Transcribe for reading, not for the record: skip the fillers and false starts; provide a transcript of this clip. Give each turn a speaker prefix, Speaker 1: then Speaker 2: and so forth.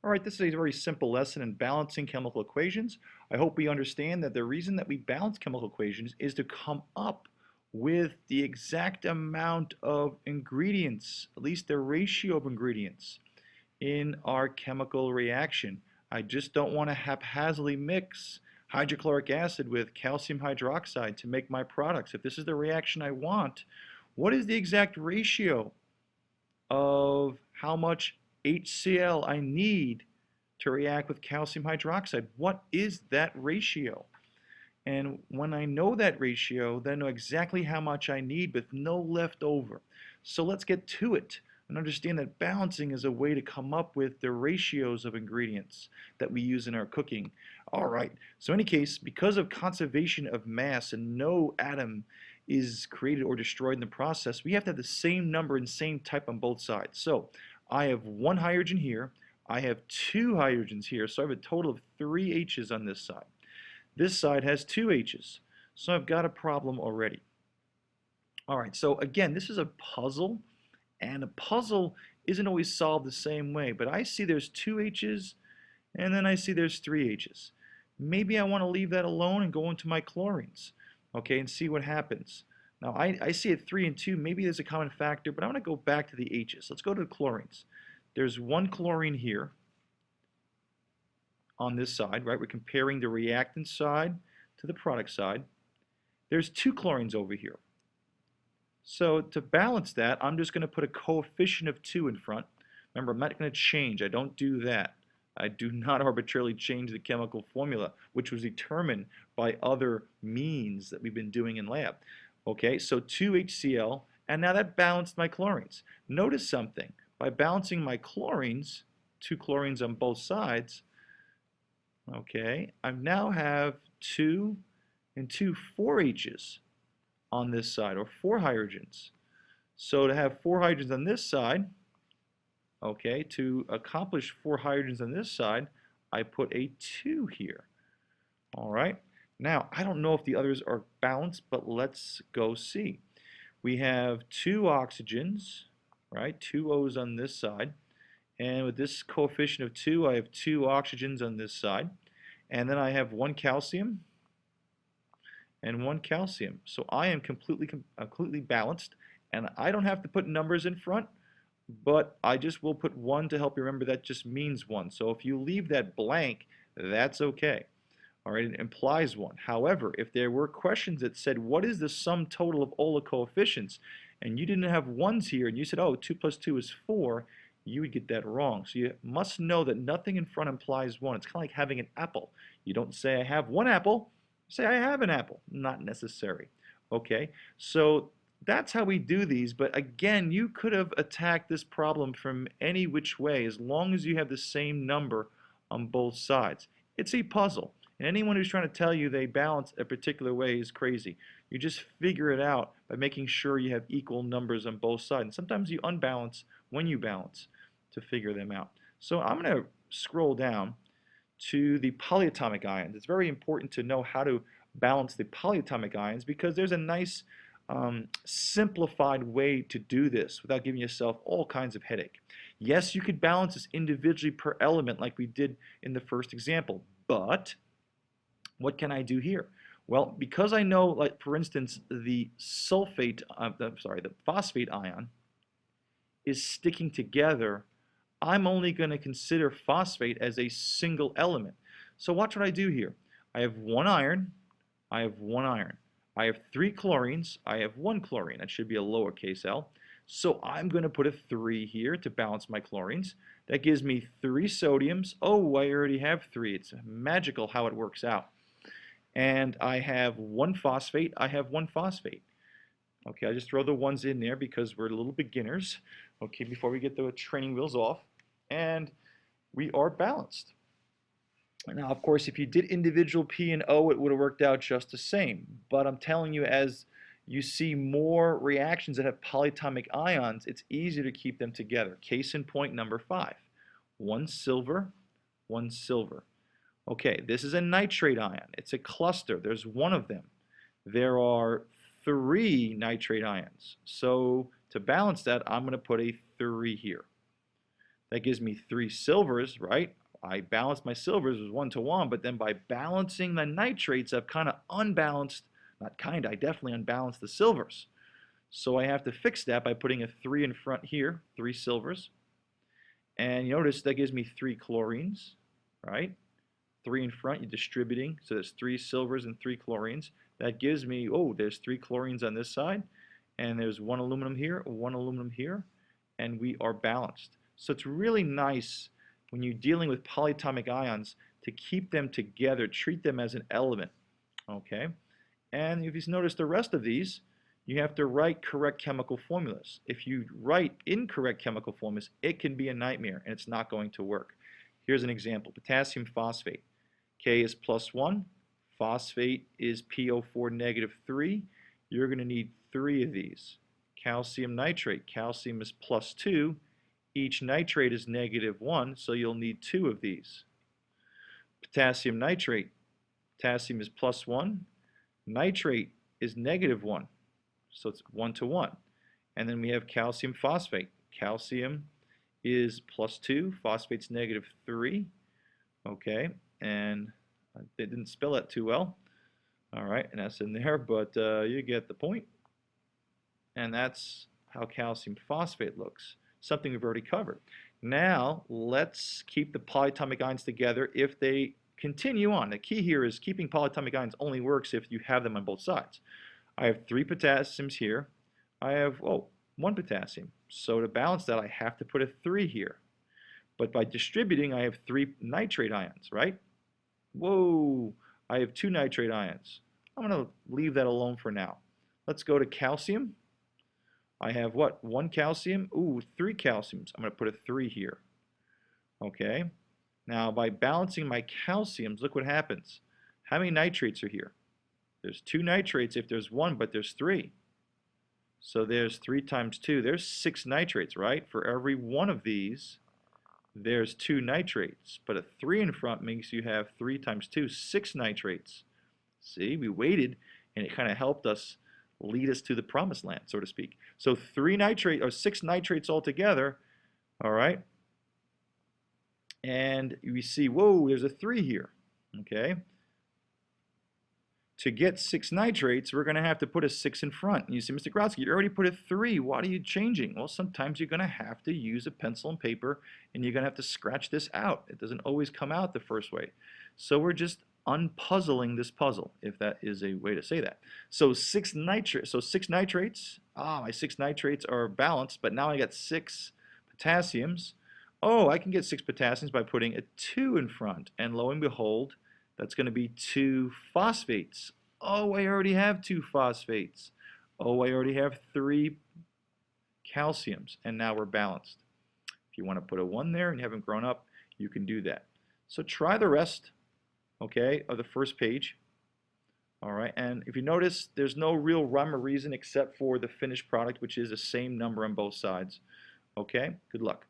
Speaker 1: All right, this is a very simple lesson in balancing chemical equations. I hope we understand that the reason that we balance chemical equations is to come up with the exact amount of ingredients, at least the ratio of ingredients in our chemical reaction. I just don't want to haphazardly mix hydrochloric acid with calcium hydroxide to make my products. If this is the reaction I want, what is the exact ratio of how much HCl I need to react with calcium hydroxide? What is that ratio? And when I know that ratio, then I know exactly how much I need with no left over. So let's get to it and understand that balancing is a way to come up with the ratios of ingredients that we use in our cooking. All right, so in any case, because of conservation of mass and no atom is created or destroyed in the process, we have to have the same number and same type on both sides. So I have one hydrogen here, I have two hydrogens here, so I have a total of 3 H's on this side. This side has 2 H's, so I've got a problem already. All right, so again, this is a puzzle, and a puzzle isn't always solved the same way, but I see there's 2 H's, and then I see there's 3 H's. Maybe I want to leave that alone and go into my chlorines, okay, and see what happens. Now, I see it 3 and 2. Maybe there's a common factor, but I want to go back to the H's. Let's go to the chlorines. There's one chlorine here on this side, right? We're comparing the reactant side to the product side. There's 2 chlorines over here. So to balance that, I'm just going to put a coefficient of 2 in front. Remember, I'm not going to change. I don't do that. I do not arbitrarily change the chemical formula, which was determined by other means that we've been doing in lab. Okay, so 2 HCl, and now that balanced my chlorines. Notice something. By balancing my chlorines, 2 chlorines on both sides, okay, I now have 2 and 2 4H's on this side, or 4 hydrogens. So to have 4 hydrogens on this side, okay, to accomplish 4 hydrogens on this side, I put a 2 here. All right, now I don't know if the others are balanced, but let's go see. We have 2 oxygens, right, 2 O's on this side, and with this coefficient of 2, I have 2 oxygens on this side, and then I have 1 calcium and 1 calcium. So I am completely balanced, and I don't have to put numbers in front, but I just will put 1 to help you remember that just means 1. So if you leave that blank, that's okay. All right, it implies 1. However, if there were questions that said, what is the sum total of all the coefficients, and you didn't have 1's here, and you said, oh, 2 plus 2 is 4, you would get that wrong. So you must know that nothing in front implies 1. It's kind of like having an apple. You don't say, I have 1 apple. You say, I have an apple. Not necessary. Okay, so that's how we do these, but again, you could have attacked this problem from any which way as long as you have the same number on both sides. It's a puzzle. And anyone who's trying to tell you they balance a particular way is crazy. You just figure it out by making sure you have equal numbers on both sides. And sometimes you unbalance when you balance to figure them out. So I'm going to scroll down to the polyatomic ions. It's very important to know how to balance the polyatomic ions because there's a nice simplified way to do this without giving yourself all kinds of headache. Yes, you could balance this individually per element like we did in the first example, but what can I do here? Well, because I know, like for instance, the phosphate ion is sticking together, I'm only going to consider phosphate as a single element. So watch what I do here. I have 1 iron, I have 1 iron. I have 3 chlorines, I have 1 chlorine. That should be a lowercase l. So I'm going to put a 3 here to balance my chlorines. That gives me 3 sodiums. Oh, I already have 3. It's magical how it works out. And I have 1 phosphate, I have 1 phosphate. Okay, I just throw the ones in there because we're little beginners, okay, before we get the training wheels off. And we are balanced. Now, of course, if you did individual P and O, it would have worked out just the same. But I'm telling you, as you see more reactions that have polyatomic ions, it's easier to keep them together. Case in point number 5. 1 silver, 1 silver. Okay, this is a nitrate ion. It's a cluster. There's 1 of them. There are 3 nitrate ions. So to balance that, I'm going to put a 3 here. That gives me 3 silvers, right? I balanced my silvers as 1 to 1, but then by balancing the nitrates, I've kind of unbalanced, not kind, I definitely unbalanced the silvers. So I have to fix that by putting a 3 in front here, 3 silvers. And you notice that gives me 3 chlorines, right? 3 in front, you're distributing, so there's 3 silvers and 3 chlorines. That gives me, oh, there's 3 chlorines on this side, and there's 1 aluminum here, 1 aluminum here, and we are balanced. So it's really nice when you're dealing with polyatomic ions to keep them together, treat them as an element, okay? And if you notice the rest of these, you have to write correct chemical formulas. If you write incorrect chemical formulas, it can be a nightmare, and it's not going to work. Here's an example, potassium phosphate. K is +1, phosphate is PO4 -3. You're going to need 3 of these. Calcium nitrate, calcium is +2. Each nitrate is -1, so you'll need 2 of these. Potassium nitrate, potassium is +1. Nitrate is -1, so it's 1 to 1. And then we have calcium phosphate. Calcium is +2, phosphate's -3. Okay, and they didn't spell that too well. All right, and that's in there, but you get the point. And that's how calcium phosphate looks, something we've already covered. Now, let's keep the polyatomic ions together if they continue on. The key here is keeping polyatomic ions only works if you have them on both sides. I have 3 potassiums here. I have, 1 potassium. So to balance that, I have to put a 3 here. But by distributing, I have 3 nitrate ions, right? Whoa, I have 2 nitrate ions. I'm going to leave that alone for now. Let's go to calcium. I have what? 1 calcium? Ooh, 3 calciums. I'm going to put a 3 here. Okay. Now, by balancing my calciums, look what happens. How many nitrates are here? There's 2 nitrates if there's 1, but there's 3. So there's 3 times 2. There's 6 nitrates, right? For every one of these, there's 2 nitrates. But a 3 in front makes you have 3 times 2, 6 nitrates. See, we waited, and it kind of helped us lead us to the promised land, so to speak. So 6 nitrates altogether, all right? And we see, whoa, there's a 3 here, okay? To get 6 nitrates, we're going to have to put a 6 in front. And you say, Mr. Grotsky, you already put a 3. What are you changing? Well, sometimes you're going to have to use a pencil and paper, and you're going to have to scratch this out. It doesn't always come out the first way. So we're just unpuzzling this puzzle, if that is a way to say that. So 6 nitrates. My 6 nitrates are balanced, but now I got 6 potassiums. Oh, I can get 6 potassiums by putting a 2 in front. And lo and behold, that's going to be 2 phosphates. Oh, I already have 2 phosphates. Oh, I already have 3 calciums. And now we're balanced. If you want to put a 1 there and you haven't grown up, you can do that. So try the rest, okay, of the first page. All right, and if you notice, there's no real rhyme or reason except for the finished product, which is the same number on both sides. Okay, good luck.